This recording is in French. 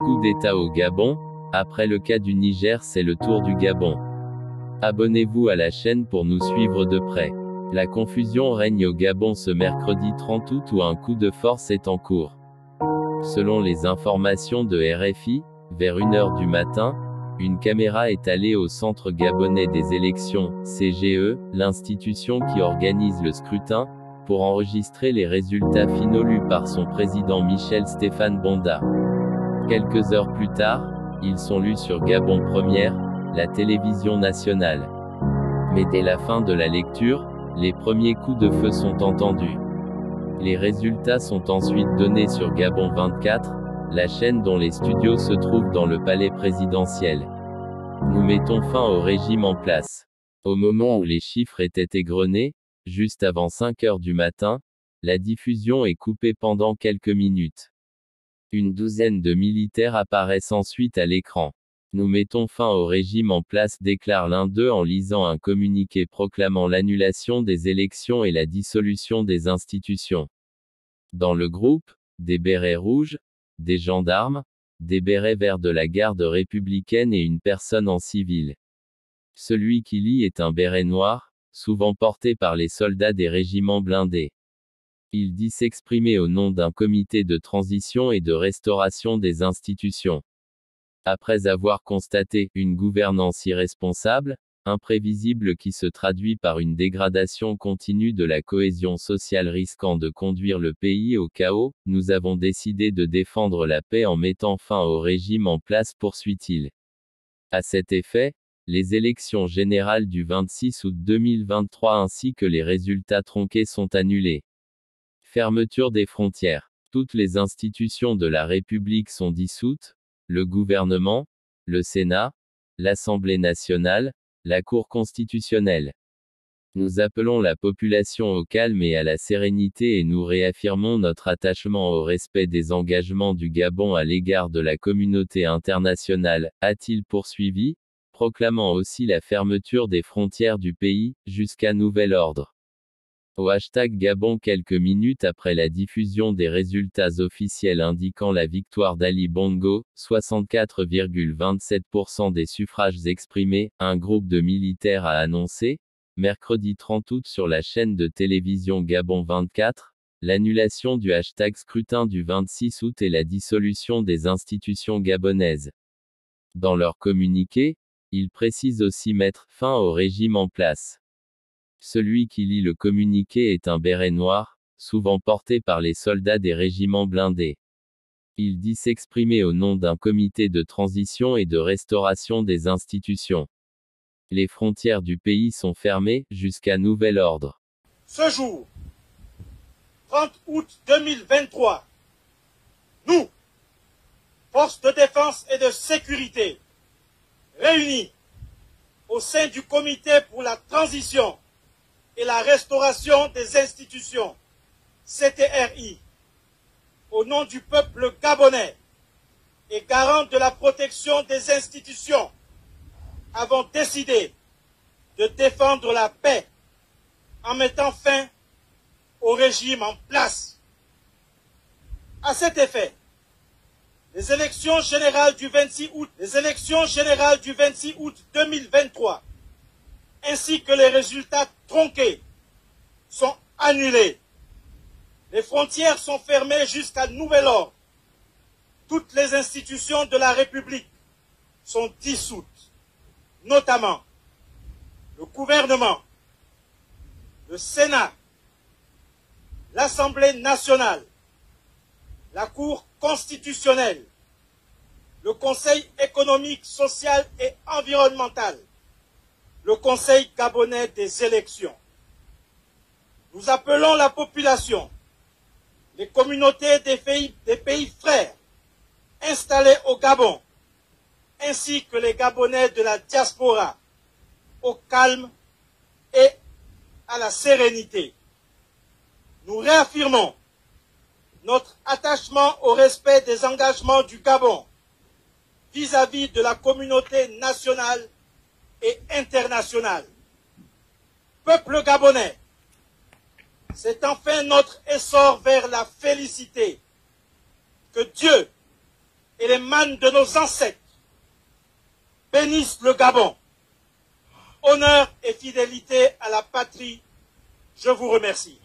Coup d'État au Gabon, après le cas du Niger, c'est le tour du Gabon. Abonnez-vous à la chaîne pour nous suivre de près. La confusion règne au Gabon ce mercredi 30 août où un coup de force est en cours. Selon les informations de RFI, vers 1h du matin, une caméra est allée au Centre gabonais des élections, CGE, l'institution qui organise le scrutin, pour enregistrer les résultats finaux lus par son président Michel Stéphane Bonda. Quelques heures plus tard, ils sont lus sur Gabon Première, la télévision nationale. Mais dès la fin de la lecture, les premiers coups de feu sont entendus. Les résultats sont ensuite donnés sur Gabon 24, la chaîne dont les studios se trouvent dans le palais présidentiel. Nous mettons fin au régime en place. Au moment où les chiffres étaient égrenés, juste avant 5h du matin, la diffusion est coupée pendant quelques minutes. Une douzaine de militaires apparaissent ensuite à l'écran. Nous mettons fin au régime en place, déclare l'un d'eux en lisant un communiqué proclamant l'annulation des élections et la dissolution des institutions. Dans le groupe, des bérets rouges, des gendarmes, des bérets verts de la garde républicaine et une personne en civil. Celui qui lit est un béret noir, souvent porté par les soldats des régiments blindés. Il dit s'exprimer au nom d'un comité de transition et de restauration des institutions. Après avoir constaté une gouvernance irresponsable, imprévisible qui se traduit par une dégradation continue de la cohésion sociale risquant de conduire le pays au chaos, nous avons décidé de défendre la paix en mettant fin au régime en place, poursuit-il. À cet effet, les élections générales du 26 août 2023 ainsi que les résultats tronqués sont annulés. Fermeture des frontières. Toutes les institutions de la République sont dissoutes, le gouvernement, le Sénat, l'Assemblée nationale, la Cour constitutionnelle. Nous appelons la population au calme et à la sérénité et nous réaffirmons notre attachement au respect des engagements du Gabon à l'égard de la communauté internationale, a-t-il poursuivi, proclamant aussi la fermeture des frontières du pays, jusqu'à nouvel ordre. Au hashtag Gabon quelques minutes après la diffusion des résultats officiels indiquant la victoire d'Ali Bongo, 64,27% des suffrages exprimés, un groupe de militaires a annoncé, mercredi 30 août sur la chaîne de télévision Gabon 24, l'annulation du hashtag scrutin du 26 août et la dissolution des institutions gabonaises. Dans leur communiqué, ils précisent aussi mettre fin au régime en place. Celui qui lit le communiqué est un béret noir, souvent porté par les soldats des régiments blindés. Il dit s'exprimer au nom d'un comité de transition et de restauration des institutions. Les frontières du pays sont fermées, jusqu'à nouvel ordre. Ce jour, 30 août 2023, nous, forces de défense et de sécurité, réunis au sein du comité pour la transition et la restauration des institutions, CTRI, au nom du peuple gabonais et garant de la protection des institutions, avons décidé de défendre la paix en mettant fin au régime en place. À cet effet, les élections générales du 26 août 2023 ainsi que les résultats tronqués sont annulés. Les frontières sont fermées jusqu'à nouvel ordre. Toutes les institutions de la République sont dissoutes, notamment le gouvernement, le Sénat, l'Assemblée nationale, la Cour constitutionnelle, le Conseil économique, social et environnemental, le Conseil gabonais des élections. Nous appelons la population, les communautés des pays frères installés au Gabon, ainsi que les Gabonais de la diaspora, au calme et à la sérénité. Nous réaffirmons notre attachement au respect des engagements du Gabon vis-à-vis de la communauté nationale et internationale. Peuple gabonais, c'est enfin notre essor vers la félicité. Que Dieu et les mânes de nos ancêtres bénissent le Gabon. Honneur et fidélité à la patrie, je vous remercie.